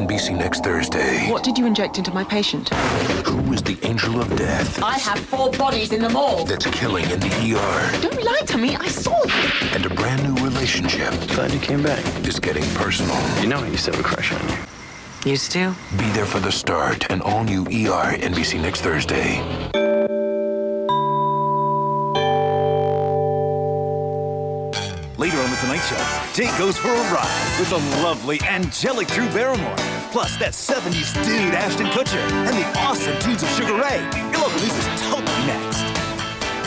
NBC next Thursday. What did you inject into my patient? Who is the angel of death? I have 4 bodies in the morgue. That's killing in the ER. Don't lie to me, I saw you. And a brand new relationship. Glad you came back. Is getting personal. You know I used to have a crush on you. Used to? Be there for the start. An all-new ER, NBC next Thursday. Later on The Tonight Show, Jake goes for a ride with the lovely angelic Drew Barrymore. Plus, that 70s dude Ashton Kutcher and the awesome tunes of Sugar Ray. Your local news is totally next.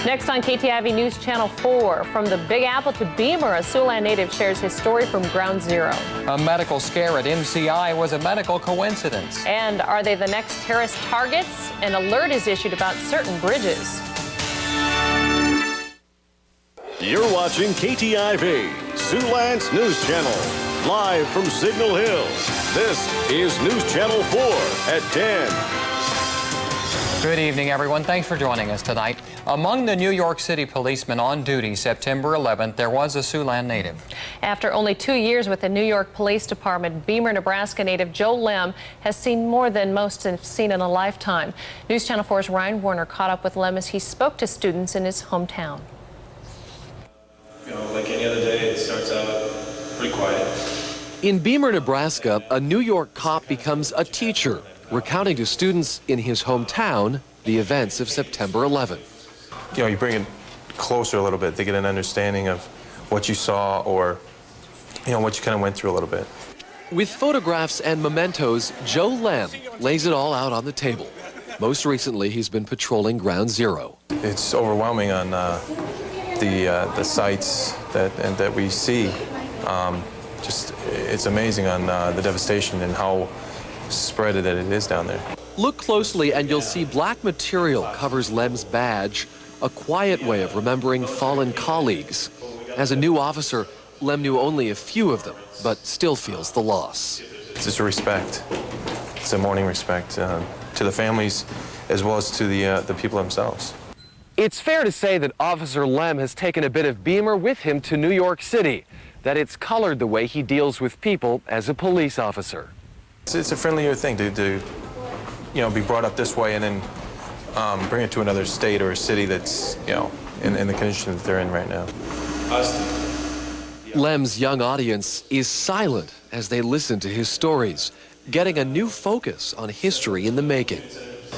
Next on KTIV News Channel 4, from the Big Apple to Beamer, a Siouxland native shares his story from ground zero. A medical scare at MCI was a medical coincidence. And are they the next terrorist targets? An alert is issued about certain bridges. You're watching KTIV, Siouxland's News Channel, live from Signal Hill. This is News Channel 4 at 10. Good evening, everyone. Thanks for joining us tonight. Among the New York City policemen on duty September 11th, there was a Siouxland native. After only 2 years with the New York Police Department, Beamer, Nebraska native Joe Lem has seen more than most have seen in a lifetime. News Channel 4's Ryan Warner caught up with Lem as he spoke to students in his hometown. You know, like any other day, it starts out pretty quiet. In Beamer, Nebraska, a New York cop becomes a teacher, recounting to students in his hometown the events of September 11th. You know, you bring it closer a little bit to get an understanding of what you saw or, you know, what you kind of went through a little bit. With photographs and mementos, Joe Lem lays it all out on the table. Most recently, he's been patrolling Ground Zero. It's overwhelming on the sights that we see. It's amazing on the devastation and how spread that it is down there. Look closely and you'll see black material covers Lem's badge, a quiet way of remembering fallen colleagues. As a new officer, Lem knew only a few of them, but still feels the loss. It's just a respect. It's a mourning respect to the families as well as to the people themselves. It's fair to say that Officer Lem has taken a bit of Beamer with him to New York City, that it's colored the way he deals with people as a police officer. It's a friendlier thing to you know, be brought up this way and then bring it to another state or a city that's, you know, in the condition that they're in right now. Lem's young audience is silent as they listen to his stories, getting a new focus on history in the making.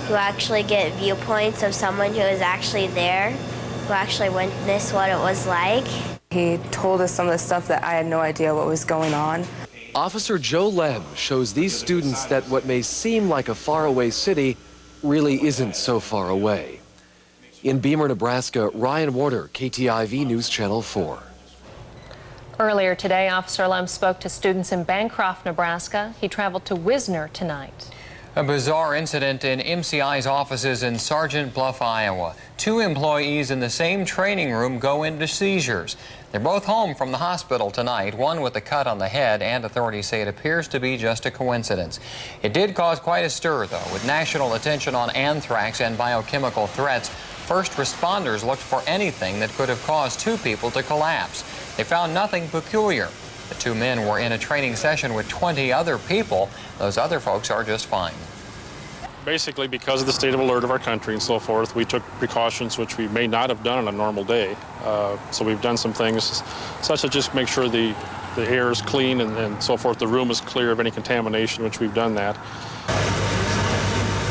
You actually get viewpoints of someone who is actually there, who actually witnessed what it was like. He told us some of the stuff that I had no idea what was going on. Officer Joe Lem shows these students that what may seem like a faraway city really isn't so far away. In Beamer, Nebraska, Ryan Warner, KTIV News Channel 4. Earlier today, Officer Lem spoke to students in Bancroft, Nebraska. He traveled to Wisner tonight. A bizarre incident in MCI's offices in Sergeant Bluff, Iowa. 2 employees in the same training room go into seizures. They're both home from the hospital tonight, one with a cut on the head, and authorities say it appears to be just a coincidence. It did cause quite a stir, though, with national attention on anthrax and biochemical threats. First responders looked for anything that could have caused 2 people to collapse. They found nothing peculiar. The 2 men were in a training session with 20 other people. Those other folks are just fine. Basically, because of the state of alert of our country and so forth, we took precautions which we may not have done on a normal day. So we've done some things such as just make sure the air is clean and so forth. The room is clear of any contamination, which we've done that.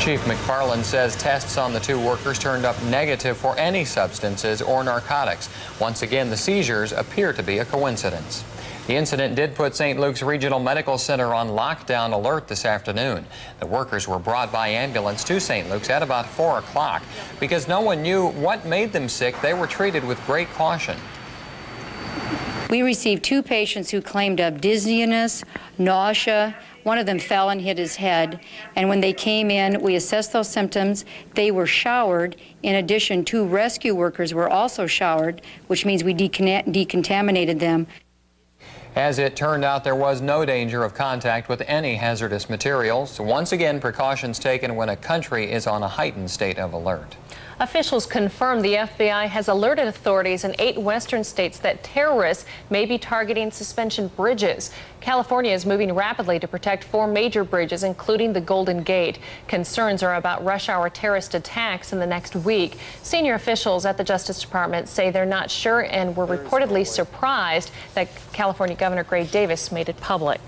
Chief McFarland says tests on the 2 workers turned up negative for any substances or narcotics. Once again, the seizures appear to be a coincidence. The incident did put St. Luke's Regional Medical Center on lockdown alert this afternoon. The workers were brought by ambulance to St. Luke's at about 4 o'clock. Because no one knew what made them sick, they were treated with great caution. We received 2 patients who claimed of dizziness, nausea. One of them fell and hit his head. And when they came in, we assessed those symptoms. They were showered. In addition, 2 rescue workers were also showered, which means we decontaminated them. As it turned out, there was no danger of contact with any hazardous materials. So once again, precautions taken when a country is on a heightened state of alert. Officials confirm the FBI has alerted authorities in 8 western states that terrorists may be targeting suspension bridges. California is moving rapidly to protect 4 major bridges, including the Golden Gate. Concerns are about rush hour terrorist attacks in the next week. Senior officials at the Justice Department say they're not sure and were reportedly surprised that California Governor Gray Davis made it public.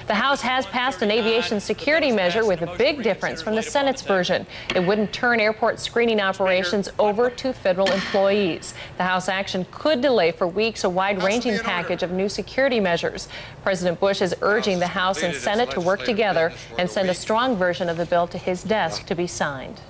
The House has passed an aviation security measure with a big difference from the Senate's version. It wouldn't turn airport screening operations over to federal employees. The House action could delay for weeks a wide-ranging package of new security measures. President Bush is urging the House and Senate to work together and send a strong version of the bill to his desk to be signed.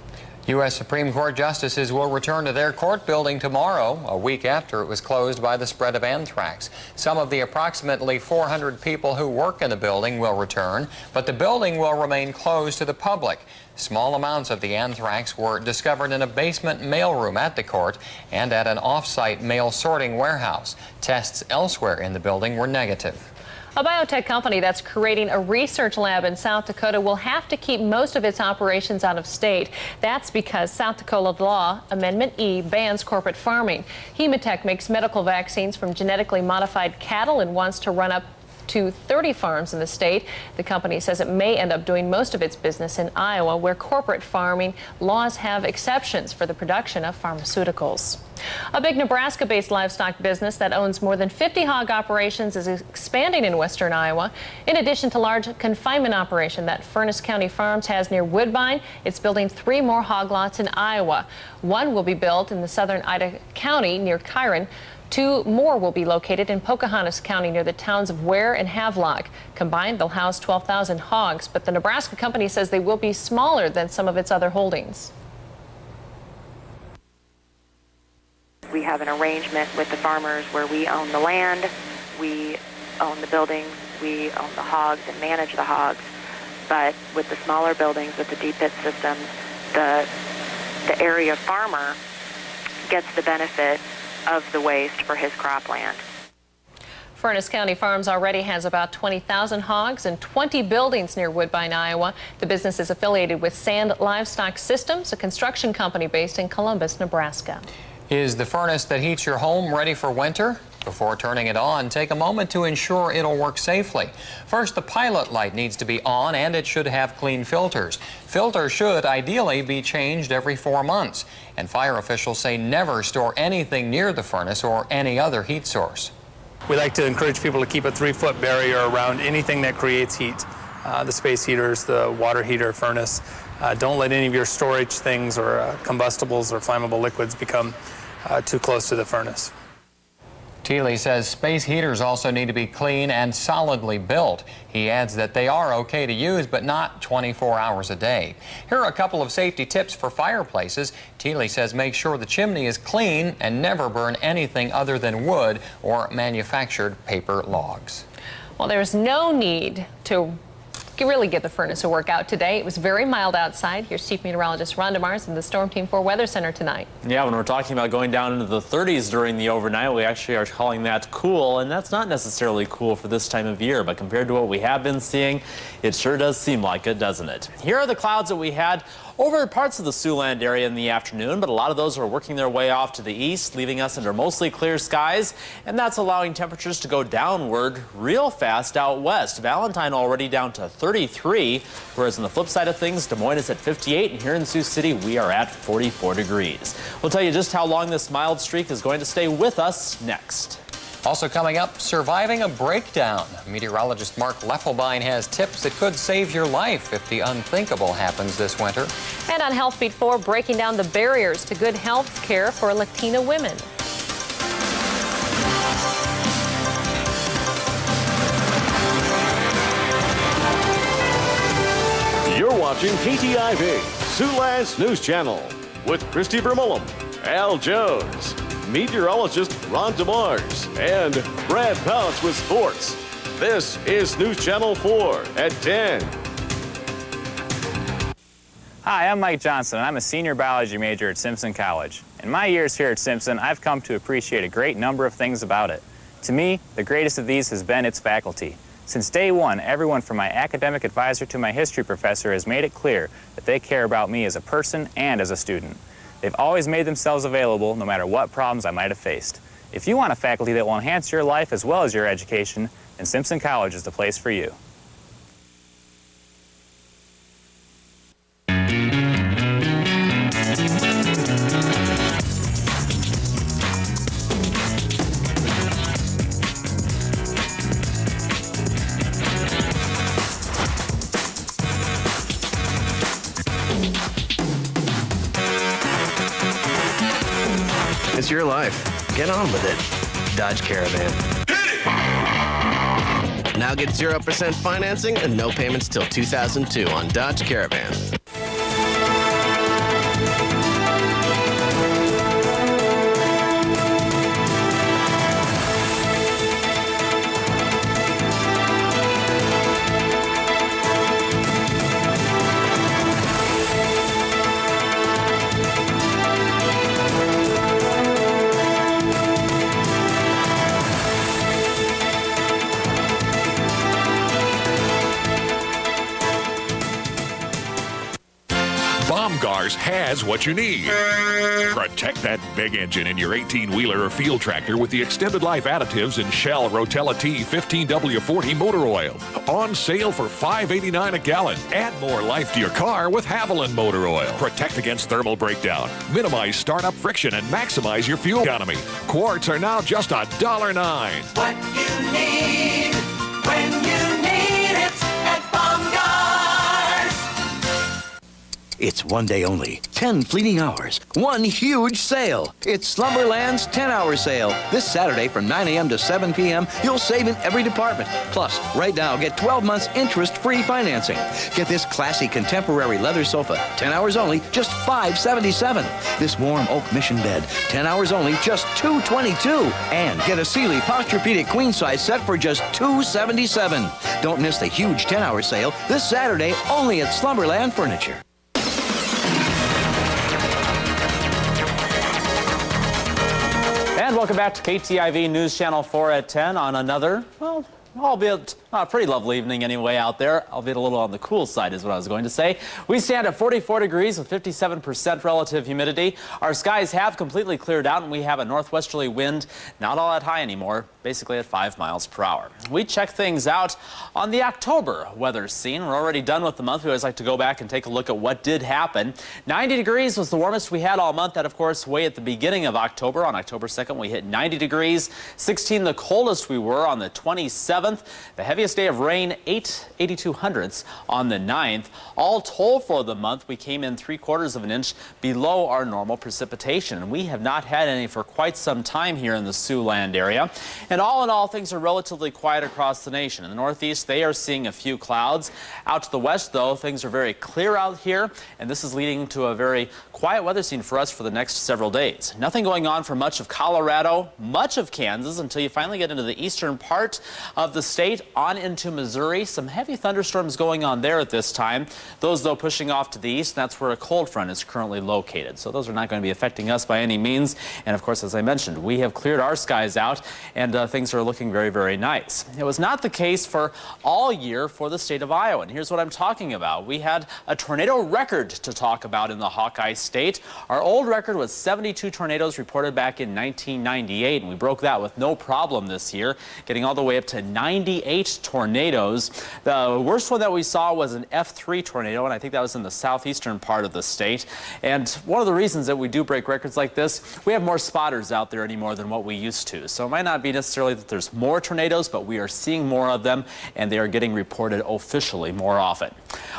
U.S. Supreme Court justices will return to their court building tomorrow, a week after it was closed by the spread of anthrax. Some of the approximately 400 people who work in the building will return, but the building will remain closed to the public. Small amounts of the anthrax were discovered in a basement mailroom at the court and at an off-site mail sorting warehouse. Tests elsewhere in the building were negative. A biotech company that's creating a research lab in South Dakota will have to keep most of its operations out of state. That's because South Dakota law, Amendment E, bans corporate farming. Hematech makes medical vaccines from genetically modified cattle and wants to run up to 30 farms in the state. The company says it may end up doing most of its business in Iowa, where corporate farming laws have exceptions for the production of pharmaceuticals. A big Nebraska-based livestock business that owns more than 50 hog operations is expanding in western Iowa. In addition to large confinement operation that Furnace County Farms has near Woodbine, it's building 3 more hog lots in Iowa. One will be built in the southern Ida County near Kyron. 2 more will be located in Pocahontas County near the towns of Ware and Havelock. Combined, they'll house 12,000 hogs, but the Nebraska company says they will be smaller than some of its other holdings. We have an arrangement with the farmers where we own the land, we own the buildings, we own the hogs and manage the hogs. But with the smaller buildings, with the deep pit systems, the area farmer gets the benefit of the waste for his cropland. Furnace County Farms already has about 20,000 hogs and 20 buildings near Woodbine, Iowa. The business is affiliated with Sand Livestock Systems, a construction company based in Columbus, Nebraska. Is the furnace that heats your home ready for winter? Before turning it on, take a moment to ensure it'll work safely. First, the pilot light needs to be on and it should have clean filters. Filters should ideally be changed every 4 months. And fire officials say never store anything near the furnace or any other heat source. We like to encourage people to keep a 3-foot barrier around anything that creates heat. The space heaters, the water heater, furnace. Don't let any of your storage things or combustibles or flammable liquids become too close to the furnace. Teely says space heaters also need to be clean and solidly built. He adds that they are okay to use, but not 24 hours a day. Here are a couple of safety tips for fireplaces. Teely says make sure the chimney is clean and never burn anything other than wood or manufactured paper logs. Well, there's no need to really give the furnace a workout today. It was very mild outside. Here's Chief Meteorologist Rhonda Mars in the Storm Team 4 Weather Center tonight. Yeah, when we're talking about going down into the 30s during the overnight, we actually are calling that cool, and that's not necessarily cool for this time of year, but compared to what we have been seeing, it sure does seem like it, doesn't it? Here are the clouds that we had over parts of the Siouxland area in the afternoon, but a lot of those are working their way off to the east, leaving us under mostly clear skies, and that's allowing temperatures to go downward real fast out west. Valentine already down to 33, whereas on the flip side of things, Des Moines is at 58, and here in Sioux City, we are at 44 degrees. We'll tell you just how long this mild streak is going to stay with us next. Also coming up, surviving a breakdown. Meteorologist Mark Leffelbein has tips that could save your life if the unthinkable happens this winter. And on Health Beat 4, breaking down the barriers to good health care for Latina women. You're watching KTIV Siouxland's News Channel with Christy Vermillum, Al Jones, meteorologist Rhonda Mars, and Brad Pouch with sports. This is News Channel 4 at 10. Hi, I'm Mike Johnson, and I'm a senior biology major at Simpson College. In my years here at Simpson, I've come to appreciate a great number of things about it. To me, the greatest of these has been its faculty. Since day one, everyone from my academic advisor to my history professor has made it clear that they care about me as a person and as a student. They've always made themselves available no matter what problems I might have faced. If you want a faculty that will enhance your life as well as your education, then Simpson College is the place for you. It's your life. Get on with it. Dodge Caravan. Now get 0% financing and no payments till 2002 on Dodge Caravan. Bomgaars has what you need. Protect that big engine in your 18-wheeler or field tractor with the extended life additives in Shell Rotella T 15W40 motor oil. On sale for $5.89 a gallon. Add more life to your car with Haviland motor oil. Protect against thermal breakdown. Minimize startup friction and maximize your fuel economy. Quarts are now just $1.09. What you need when you need it at Bomgaars. It's one day only, 10 fleeting hours, one huge sale. It's Slumberland's 10-hour sale. This Saturday from 9 a.m. to 7 p.m., you'll save in every department. Plus, right now, get 12 months interest-free financing. Get this classy contemporary leather sofa, 10 hours only, just $577. This warm oak mission bed, 10 hours only, just $222. And get a Sealy Posturepedic queen-size set for just $277. Don't miss the huge 10-hour sale this Saturday only at Slumberland Furniture. And welcome back to KTIV News Channel 4 at 10 on another, well, albeit a pretty lovely evening anyway out there, albeit a little on the cool side is what I was going to say. We stand at 44 degrees with 57% relative humidity. Our skies have completely cleared out and we have a northwesterly wind, not all that high anymore, basically at 5 miles per hour. We check things out on the October weather scene. We're already done with the month. We always like to go back and take a look at what did happen. 90 degrees was the warmest we had all month. That, of course, way at the beginning of October. On October 2nd, we hit 90 degrees. 16 the coldest we were on the 27th. The heaviest day of rain, 8/82 on the 9th. All told for the month, we came in 3/4 of an inch below our normal precipitation. And we have not had any for quite some time here in the Siouxland area. And all in all, things are relatively quiet across the nation. In the Northeast, they are seeing a few clouds. Out to the west, though, things are very clear out here. And this is leading to a very quiet weather scene for us for the next several days. Nothing going on for much of Colorado, much of Kansas, until you finally get into the eastern part of the state on into Missouri. Some heavy thunderstorms going on there at this time. Those, though, pushing off to the east, and that's where a cold front is currently located. So those are not going to be affecting us by any means. And, of course, as I mentioned, we have cleared our skies out, and things are looking very, very nice. It was not the case for all year for the state of Iowa, and here's what I'm talking about. We had a tornado record to talk about in the Hawkeye State. Our old record was 72 tornadoes reported back in 1998, and we broke that with no problem this year, getting all the way up to 98 tornadoes. The worst one that we saw was an F3 tornado, and I think that was in the southeastern part of the state. And one of the reasons that we do break records like this, we have more spotters out there anymore than what we used to. So it might not be necessarily that there's more tornadoes, but we are seeing more of them, and they are getting reported officially more often.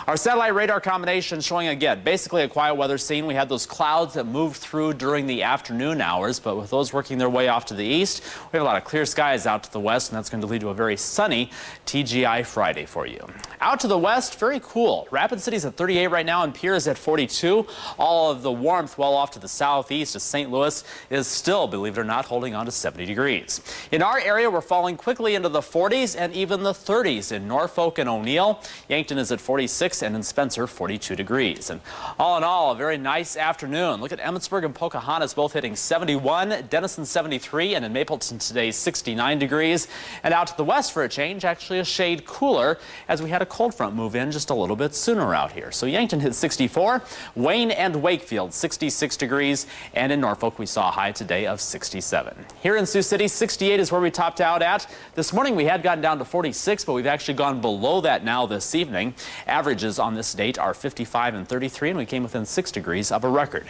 Our satellite radar combination showing, again, basically a quiet weather scene. We had those clouds that moved through during the afternoon hours, but with those working their way off to the east, we have a lot of clear skies out to the west, and that's going to lead to a very sunny TGI Friday for you. Out to the west, very cool. Rapid City's at 38 right now, and Pierre is at 42. All of the warmth well off to the southeast as St. Louis is still, believe it or not, holding on to 70 degrees. In our area, we're falling quickly into the 40s and even the 30s in Norfolk and O'Neill. Yankton is at 46 46, and in Spencer, 42 degrees. And all in all, a very nice afternoon. Look at Emmitsburg and Pocahontas both hitting 71, Denison 73, and in Mapleton today 69 degrees. And out to the west for a change, actually a shade cooler as we had a cold front move in just a little bit sooner out here. So Yankton hit 64, Wayne and Wakefield 66 degrees, and in Norfolk we saw a high today of 67. Here in Sioux City, 68 is where we topped out at. This morning we had gotten down to 46, but we've actually gone below that now this evening. Averages on this date are 55 and 33, and we came within 6 degrees of a record.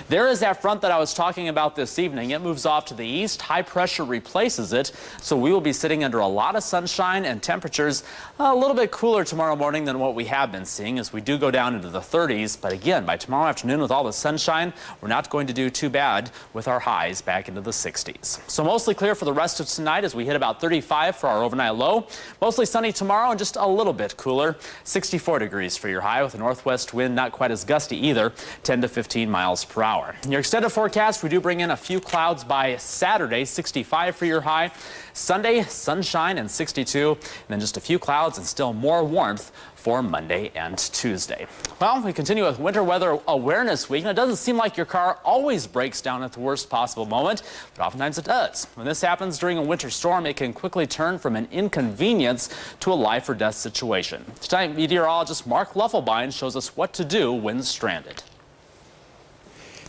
There is that front that I was talking about this evening. It moves off to the east. High pressure replaces it, so we will be sitting under a lot of sunshine and temperatures a little bit cooler tomorrow morning than what we have been seeing as we do go down into the 30s. But again, by tomorrow afternoon with all the sunshine, we're not going to do too bad with our highs back into the 60s. So mostly clear for the rest of tonight as we hit about 35 for our overnight low. Mostly sunny tomorrow and just a little bit cooler. 64 degrees for your high with a northwest wind not quite as gusty either, 10 to 15 miles per hour. In your extended forecast, we do bring in a few clouds by Saturday, 65 for your high. Sunday, sunshine and 62, and then just a few clouds and still more warmth for Monday and Tuesday. Well, we continue with Winter Weather Awareness Week, and it doesn't seem like your car always breaks down at the worst possible moment, but oftentimes it does. When this happens during a winter storm, it can quickly turn from an inconvenience to a life or death situation. Tonight, meteorologist Mark Luffelbein shows us what to do when stranded.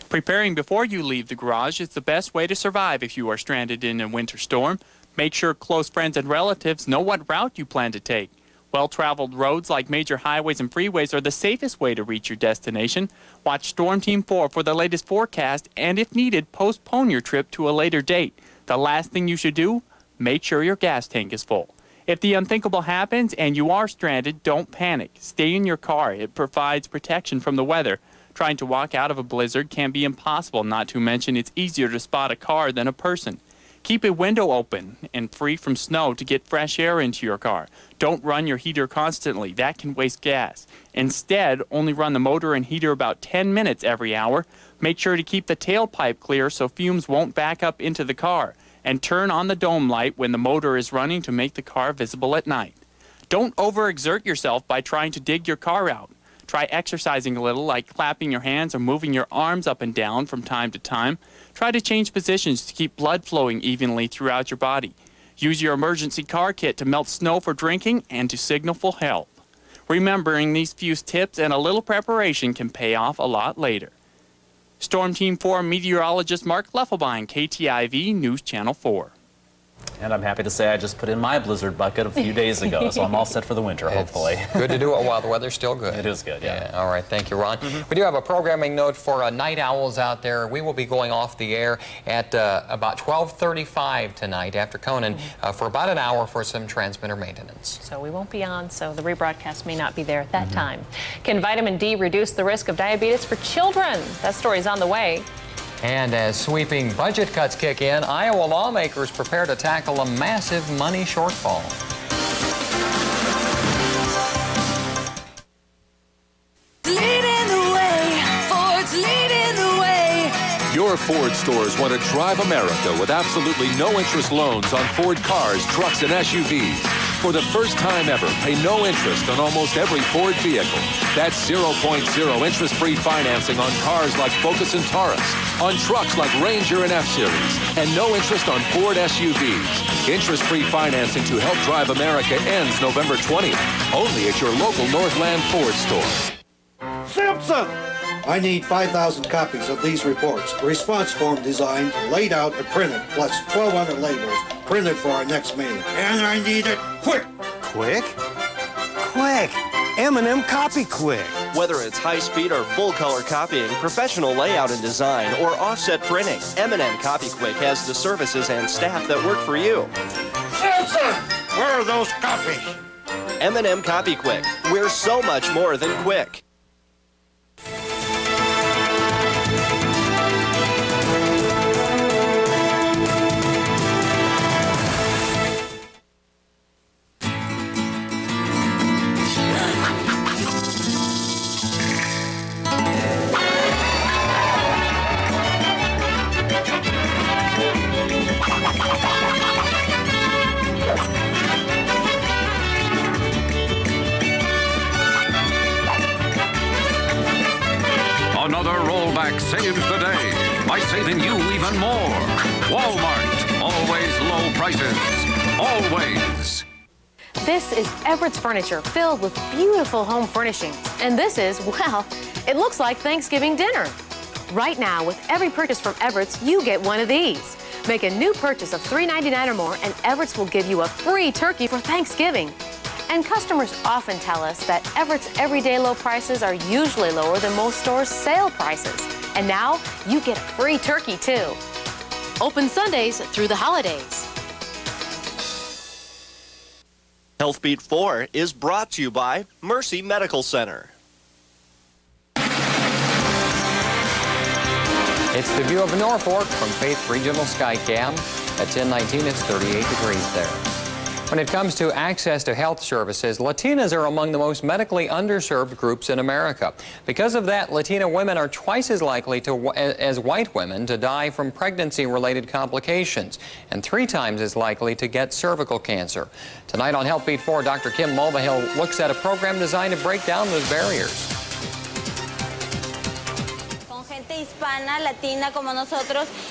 Preparing before you leave the garage is the best way to survive if you are stranded in a winter storm. Make sure close friends and relatives know what route you plan to take. Well-traveled roads like major highways and freeways are the safest way to reach your destination. Watch Storm Team 4 for the latest forecast, and if needed, postpone your trip to a later date. The last thing you should do, make sure your gas tank is full. If the unthinkable happens and you are stranded, don't panic. Stay in your car. It provides protection from the weather. Trying to walk out of a blizzard can be impossible, not to mention it's easier to spot a car than a person. Keep a window open and free from snow to get fresh air into your car. Don't run your heater constantly. That can waste gas. Instead, only run the motor and heater about 10 minutes every hour. Make sure to keep the tailpipe clear so fumes won't back up into the car. And turn on the dome light when the motor is running to make the car visible at night. Don't overexert yourself by trying to dig your car out. Try exercising a little, like clapping your hands or moving your arms up and down from time to time. Try to change positions to keep blood flowing evenly throughout your body. Use your emergency car kit to melt snow for drinking and to signal for help. Remembering these few tips and a little preparation can pay off a lot later. Storm Team 4 meteorologist Mark Luffelbein, KTIV News Channel 4. And I'm happy to say I just put in my blizzard bucket a few days ago, so I'm all set for the winter, hopefully. Good to do it while the weather's still good. It is good, yeah. All right, thank you, Ron. We do have a programming note for night owls out there. We will be going off the air at about 12:35 tonight after Conan for about an hour for some transmitter maintenance. So we won't be on, so the rebroadcast may not be there at that time. Can vitamin D reduce the risk of diabetes for children? That story's on the way. And as sweeping budget cuts kick in, Iowa lawmakers prepare to tackle a massive money shortfall. Leading the way, Ford's leading the way. Your Ford stores want to drive America with absolutely no interest loans on Ford cars, trucks, and SUVs. For the first time ever, pay no interest on almost every Ford vehicle. That's 0.0 interest-free financing on cars like Focus and Taurus, on trucks like Ranger and F-Series, and no interest on Ford SUVs. Interest-free financing to help drive America ends November 20th, only at your local Northland Ford store. Simpson! I need 5,000 copies of these reports. A response form designed, laid out, and printed, plus 1,200 labels printed for our next meeting. And I need it quick. Quick? Quick! M&M Copy Quick. Whether it's high-speed or full-color copying, professional layout and design, or offset printing, M&M Copy Quick has the services and staff that work for you. Simpson! Where are those copies? M&M Copy Quick. We're so much more than quick. saves the day by saving you even more. Wal-Mart, always low prices, always. This is Everett's Furniture, filled with beautiful home furnishings. And this is, well, it looks like Thanksgiving dinner. Right now, with every purchase from Everett's, you get one of these. Make a new purchase of $3.99 or more, and Everett's will give you a free turkey for Thanksgiving. And customers often tell us that Everett's everyday low prices are usually lower than most stores' sale prices. And now, you get a free turkey, too. Open Sundays through the holidays. Health Beat 4 is brought to you by Mercy Medical Center. It's the view of Norfolk from Faith Regional SkyCam. At 10:19, it's 38 degrees there. When it comes to access to health services, Latinas are among the most medically underserved groups in America. Because of that, Latina women are twice as likely as white women to die from pregnancy-related complications and 3 times as likely to get cervical cancer. Tonight on Health Beat 4, Dr. Kim Mulvihill looks at a program designed to break down those barriers.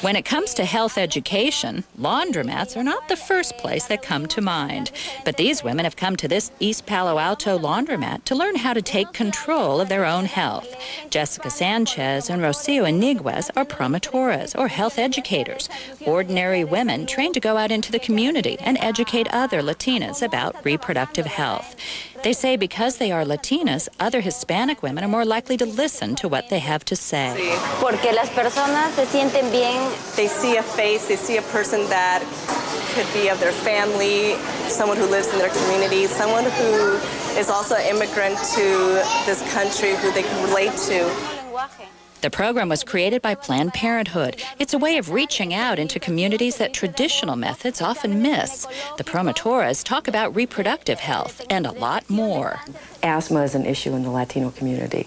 When it comes to health education, laundromats are not the first place that come to mind. But these women have come to this East Palo Alto laundromat to learn how to take control of their own health. Jessica Sanchez and Rocio Iniguez are promotoras, or health educators, ordinary women trained to go out into the community and educate other Latinas about reproductive health. They say because they are Latinas, other Hispanic women are more likely to listen to what they have to say. Porque las personas se sienten bien. They see a face, they see a person that could be of their family, someone who lives in their community, someone who is also an immigrant to this country who they can relate to. The program was created by Planned Parenthood. It's a way of reaching out into communities that traditional methods often miss. The promotoras talk about reproductive health and a lot more. Asthma is an issue in the Latino community.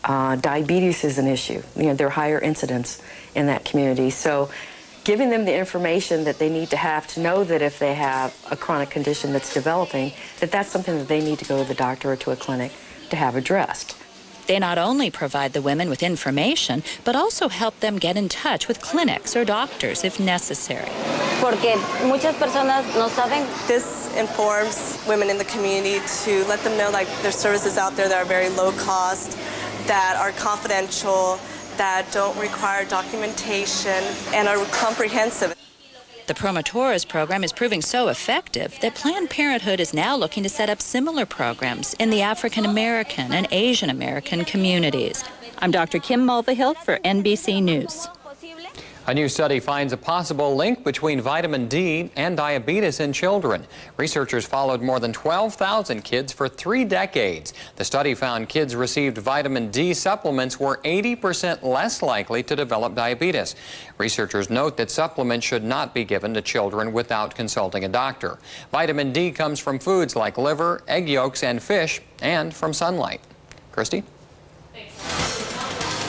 Diabetes is an issue. There are higher incidents in that community. So giving them the information that they need to have to know that if they have a chronic condition that's developing, that's something that they need to go to the doctor or to a clinic to have addressed. They not only provide the women with information, but also help them get in touch with clinics or doctors if necessary. Porque muchas personas no saben. This informs women in the community to let them know like there's services out there that are very low cost, that are confidential, that don't require documentation, and are comprehensive. The Promotoras program is proving so effective that Planned Parenthood is now looking to set up similar programs in the African American and Asian American communities. I'm Dr. Kim Mulvihill for NBC News. A new study finds a possible link between vitamin D and diabetes in children. Researchers followed more than 12,000 kids for 3 decades. The study found kids received vitamin D supplements were 80% less likely to develop diabetes. Researchers note that supplements should not be given to children without consulting a doctor. Vitamin D comes from foods like liver, egg yolks, and fish, and from sunlight. Christy?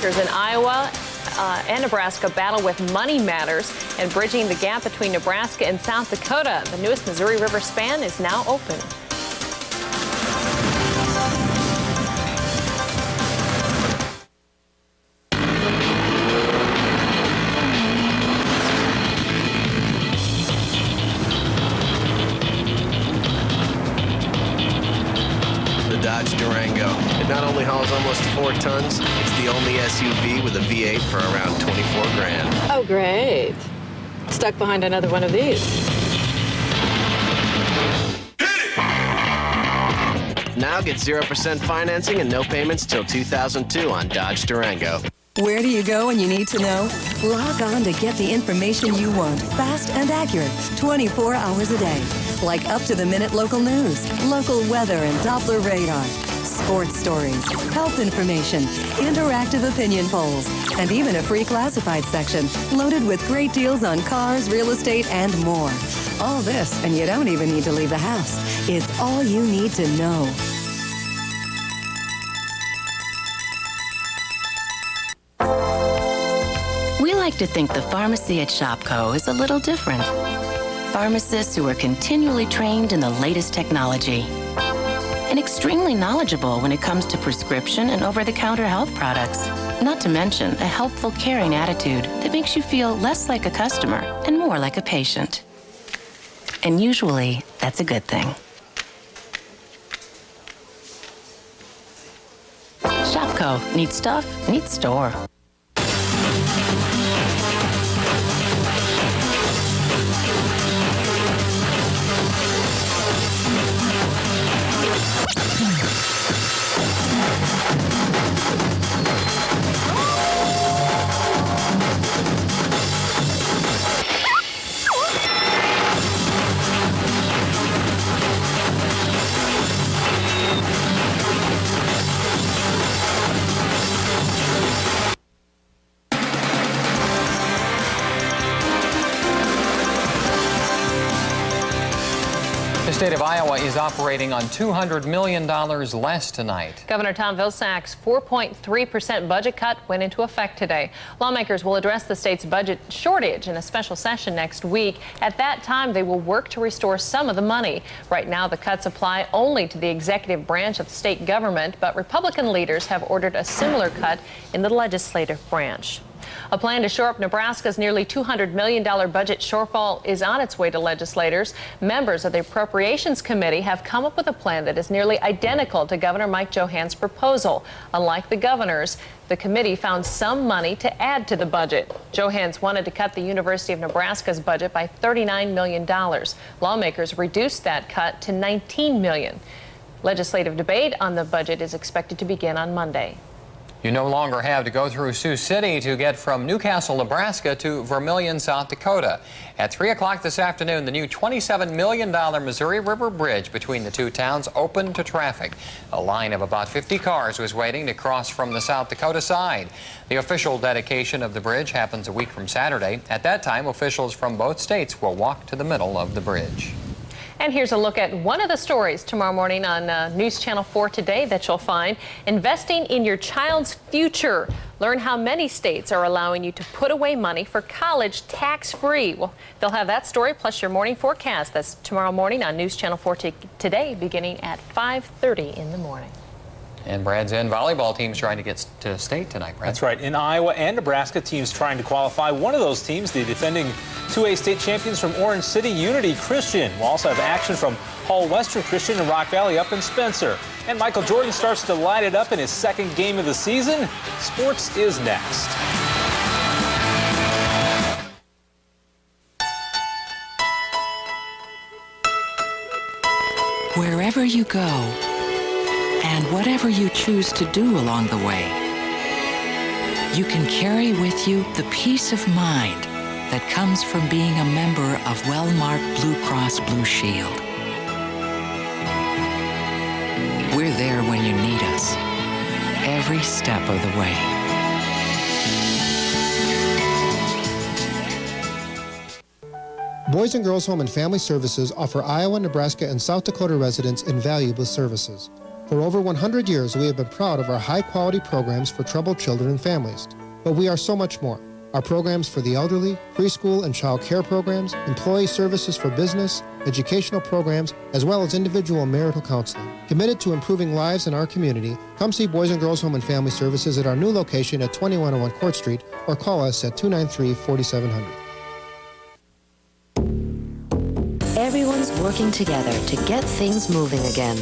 Here's in Iowa. And Nebraska battle with money matters and bridging the gap between Nebraska and South Dakota. The newest Missouri River span is now open. It not only hauls almost 4 tons, it's the only SUV with a V8 for around 24 grand. Oh, great. Stuck behind another one of these. Now get 0% financing and no payments till 2002 on Dodge Durango. Where do you go when you need to know? Log on to get the information you want, fast and accurate, 24 hours a day. Like up-to-the-minute local news, local weather and Doppler radar, sports stories, health information, interactive opinion polls, and even a free classified section loaded with great deals on cars, real estate, and more. All this, and you don't even need to leave the house. It's all you need to know. We like to think the pharmacy at ShopKo is a little different. Pharmacists who are continually trained in the latest technology and extremely knowledgeable when it comes to prescription and over-the-counter health products. Not to mention a helpful, caring attitude that makes you feel less like a customer and more like a patient. And usually, that's a good thing. ShopKo. Needs stuff, needs store. The state of Iowa is operating on $200 million less tonight. Governor Tom Vilsack's 4.3% budget cut went into effect today. Lawmakers will address the state's budget shortage in a special session next week. At that time, they will work to restore some of the money. Right now, the cuts apply only to the executive branch of the state government, but Republican leaders have ordered a similar cut in the legislative branch. A plan to shore up Nebraska's nearly $200 million budget shortfall is on its way to legislators. Members of the Appropriations Committee have come up with a plan that is nearly identical to Governor Mike Johanns' proposal. Unlike the governor's, the committee found some money to add to the budget. Johanns wanted to cut the University of Nebraska's budget by $39 million. Lawmakers reduced that cut to $19 million. Legislative debate on the budget is expected to begin on Monday. You no longer have to go through Sioux City to get from Newcastle, Nebraska to Vermilion, South Dakota. At 3 o'clock this afternoon, the new $27 million Missouri River Bridge between the two towns opened to traffic. A line of about 50 cars was waiting to cross from the South Dakota side. The official dedication of the bridge happens a week from Saturday. At that time, officials from both states will walk to the middle of the bridge. And here's a look at one of the stories tomorrow morning on News Channel 4 today that you'll find. Investing in your child's future. Learn how many states are allowing you to put away money for college tax-free. Well, they'll have that story plus your morning forecast. That's tomorrow morning on News Channel 4 today, beginning at 5:30 in the morning. And Brad's in volleyball teams trying to get to state tonight, Brad. That's right. In Iowa and Nebraska, teams trying to qualify. One of those teams, the defending 2A state champions from Orange City, Unity Christian. We'll also have action from Hall Western Christian and Rock Valley up in Spencer. And Michael Jordan starts to light it up in his second game of the season. Sports is next. Wherever you go, and whatever you choose to do along the way, you can carry with you the peace of mind that comes from being a member of Wellmark Blue Cross Blue Shield. We're there when you need us, every step of the way. Boys and Girls Home and Family Services offer Iowa, Nebraska, and South Dakota residents invaluable services. For over 100 years, we have been proud of our high-quality programs for troubled children and families. But we are so much more. Our programs for the elderly, preschool and child care programs, employee services for business, educational programs, as well as individual and marital counseling. Committed to improving lives in our community, come see Boys and Girls Home and Family Services at our new location at 2101 Court Street or call us at 293-4700. Everyone's working together to get things moving again.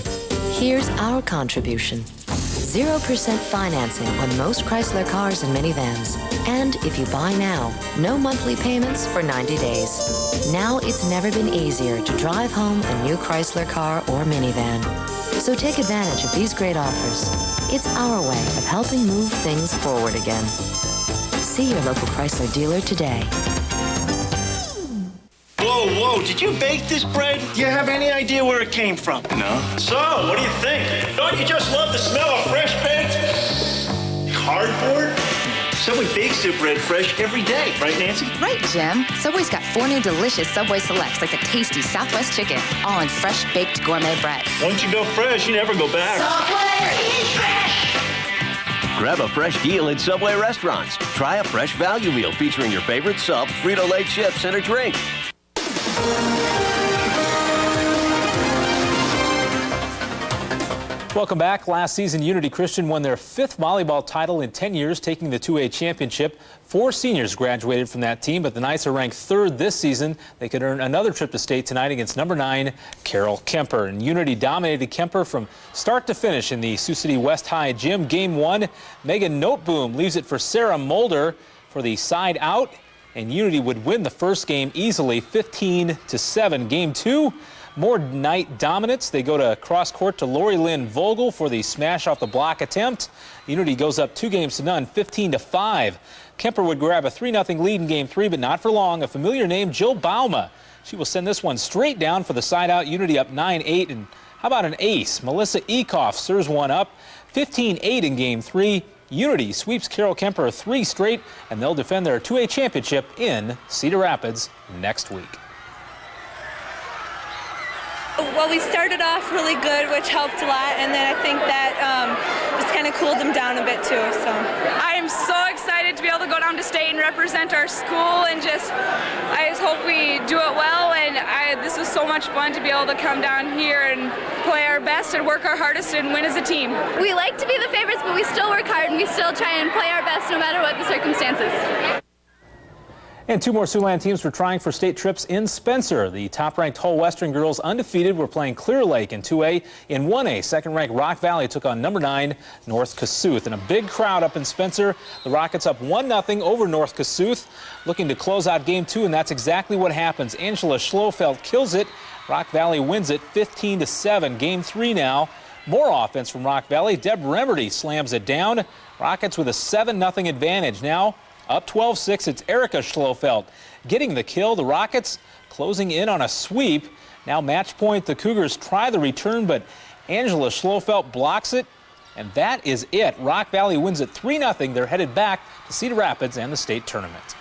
Here's our contribution. 0% financing on most Chrysler cars and minivans. And if you buy now, no monthly payments for 90 days. Now it's never been easier to drive home a new Chrysler car or minivan. So take advantage of these great offers. It's our way of helping move things forward again. See your local Chrysler dealer today. Whoa, did you bake this bread? Do you have any idea where it came from? No. So, what do you think? Don't you just love the smell of fresh baked cardboard? Subway bakes their bread fresh every day, right, Nancy? Right, Jim. Subway's got 4 new delicious Subway Selects, like the tasty Southwest chicken, all in fresh baked gourmet bread. Once you go fresh, you never go back. Subway, eat fresh! Grab a fresh deal at Subway restaurants. Try a fresh value meal featuring your favorite sub, Frito-Lay chips, and a drink. Welcome back. Last season, Unity Christian won their 5th volleyball title in 10 years, taking the 2A championship. 4 seniors graduated from that team, but the Knights are ranked 3rd this season. They could earn another trip to state tonight against number 9, Carol Kemper. And Unity dominated Kemper from start to finish in the Sioux City West High Gym. Game 1, Megan Noteboom leaves it for Sarah Mulder for the side out, and Unity would win the first game easily, 15-7. Game 2, more Knight dominance. They go to cross court to Lori Lynn Vogel for the smash off the block attempt. Unity goes up 2-0, 15-5. Kemper would grab a 3-0 lead in game 3, but not for long. A familiar name, Jill Bauma. She will send this one straight down for the side out. Unity up 9-8. And how about an ace? Melissa Ekoff serves one up, 15-8 in game 3. Unity sweeps Carol Kemper 3 straight, and they'll defend their 2A championship in Cedar Rapids next week. Well, we started off really good, which helped a lot, and then I think that just kind of cooled them down a bit too. So I am so excited to be able to go down to state and represent our school, and I just hope we do it well. And this was so much fun to be able to come down here and play our best and work our hardest and win as a team. We like to be the favorites, but we still work hard and we still try and play our best no matter what the circumstances. And 2 more Siouxland teams were trying for state trips in Spencer. The top-ranked Hull Western girls, undefeated, were playing Clear Lake in 2A. In 1A, second-ranked Rock Valley took on number 9 North Kossuth. And a big crowd up in Spencer. The Rockets up 1-0 over North Kossuth, looking to close out game 2, and that's exactly what happens. Angela Schlofeld kills it. Rock Valley wins it 15-7. Game 3 now. More offense from Rock Valley. Deb Remerdy slams it down. Rockets with a 7-0 advantage now. Up 12-6, it's Erica Schlofeld getting the kill. The Rockets closing in on a sweep. Now match point, the Cougars try the return, but Angela Schlofeld blocks it, and that is it. Rock Valley wins it 3-0. They're headed back to Cedar Rapids and the state tournament.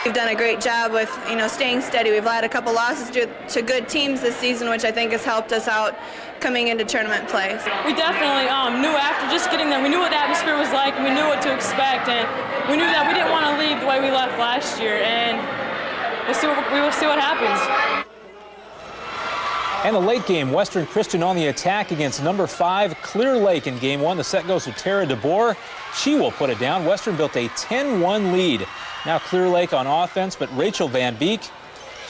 We've done a great job with, staying steady. We've had a couple losses to good teams this season, which I think has helped us out coming into tournament play. We definitely knew after just getting there, we knew what the atmosphere was like and we knew what to expect, and we knew that we didn't want to leave the way we left last year, and we will see what happens. And the late game, Western Christian on the attack against number 5 Clear Lake in game 1. The set goes to Tara DeBoer. She will put it down. Western built a 10-1 lead. Now Clear Lake on offense, but Rachel Van Beek,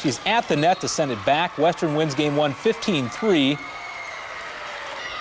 she's at the net to send it back. Western wins game 1 15-3.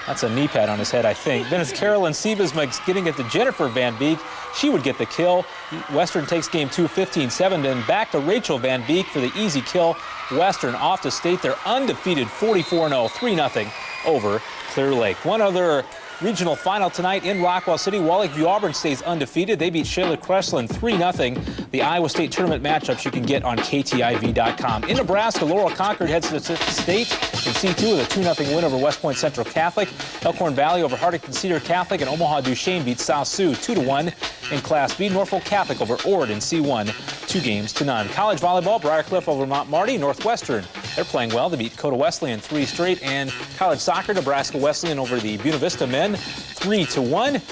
That's a knee pad on his head, I think. Then it's Carolyn Siebesma getting it to Jennifer Van Beek. She would get the kill. Western takes game 2 15-7. Then back to Rachel Van Beek for the easy kill. Western off to state. They're undefeated 44-0, 3-0 over Clear Lake. One other regional final tonight in Rockwell City. Wall Lake View Auburn stays undefeated. They beat Shayla Crestland 3-0. The Iowa State tournament matchups you can get on KTIV.com. In Nebraska, Laurel Concord heads to state in C2 with a 2-0 win over West Point Central Catholic. Elkhorn Valley over Hardington Cedar Catholic, and Omaha Duchesne beats South Sioux 2-1. In Class B, Norfolk Catholic over Ord in C1, 2-0. College volleyball, Briarcliff over Mount Marty. Northwestern, they're playing well. They beat Coda Wesleyan 3 straight. And college soccer, Nebraska Wesleyan over the Buena Vista men 3-1.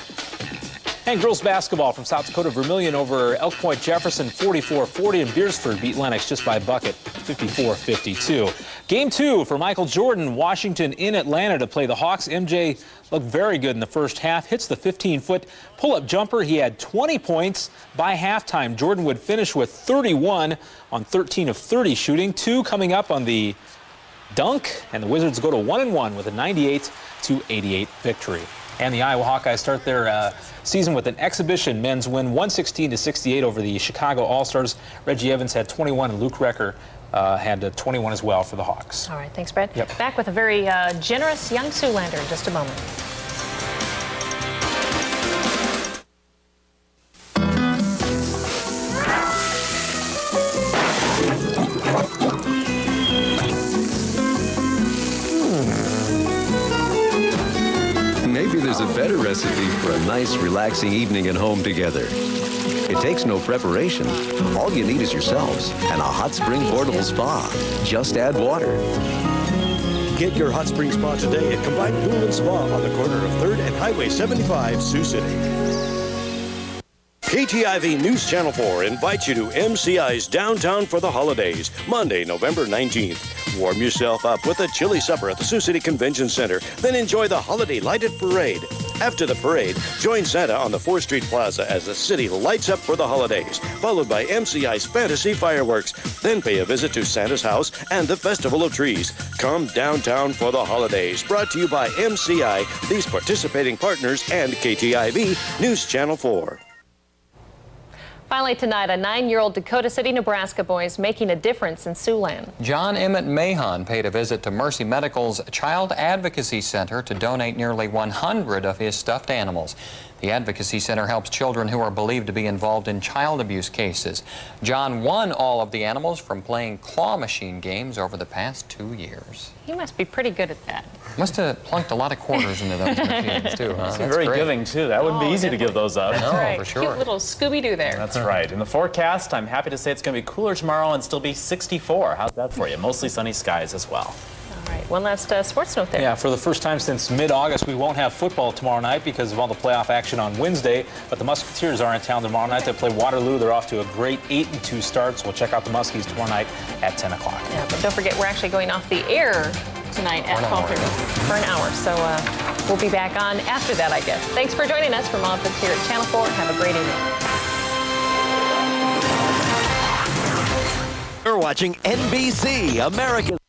And girls basketball from South Dakota, Vermilion over Elk Point Jefferson 44-40, and Beersford beat Lennox just by a bucket 54-52. Game 2 for Michael Jordan, Washington in Atlanta to play the Hawks. MJ looked very good in the first half, hits the 15-foot pull-up jumper. He had 20 points by halftime. Jordan would finish with 31 on 13 of 30 shooting, 2 coming up on the dunk, and the Wizards go to 1-1 with a 98-88 victory. And the Iowa Hawkeyes start their season with an exhibition men's win, 116-68 over the Chicago All-Stars. Reggie Evans had 21, and Luke Recker had 21 as well for the Hawks. All right, thanks, Brett. Yep. Back with a very generous young Siouxlander in just a moment. Maybe there's a better recipe for a nice, relaxing evening at home together. It takes no preparation. All you need is yourselves and a HotSpring Portable Spa. Just add water. Get your HotSpring Spa today at Combined Pool and Spa on the corner of 3rd and Highway 75, Sioux City. KTIV News Channel 4 invites you to MCI's Downtown for the holidays, Monday, November 19th. Warm yourself up with a chili supper at the Sioux City Convention Center, then enjoy the holiday lighted parade. After the parade, join Santa on the 4th Street Plaza as the city lights up for the holidays, followed by MCI's fantasy fireworks. Then pay a visit to Santa's house and the Festival of Trees. Come downtown for the holidays. Brought to you by MCI, these participating partners, and KTIV News Channel 4. Finally tonight, a 9-year-old Dakota City, Nebraska boy is making a difference in Siouxland. John Emmett Mahon paid a visit to Mercy Medical's Child Advocacy Center to donate nearly 100 of his stuffed animals. The Advocacy Center helps children who are believed to be involved in child abuse cases. John won all of the animals from playing claw machine games over the past 2 years. He must be pretty good at that. Must have plunked a lot of quarters into those machines, too, huh? That's very great. Giving, too. That wouldn't be easy to give those up. That's right. For sure. Cute little Scooby-Doo there. That's right. In the forecast, I'm happy to say it's going to be cooler tomorrow and still be 64. How's that for you? Mostly sunny skies as well. All right. One last sports note there. Yeah, for the first time since mid-August, we won't have football tomorrow night because of all the playoff action on Wednesday. But the Musketeers are in town tomorrow night. They play Waterloo. They're off to a great 8-2 start. So we'll check out the Muskies tomorrow night at 10 o'clock. Yeah, but don't forget, we're actually going off the air tonight at 12:30 for an hour. So we'll be back on after that, I guess. Thanks for joining us from all of us here at Channel 4. Have a great evening. You're watching NBC, America's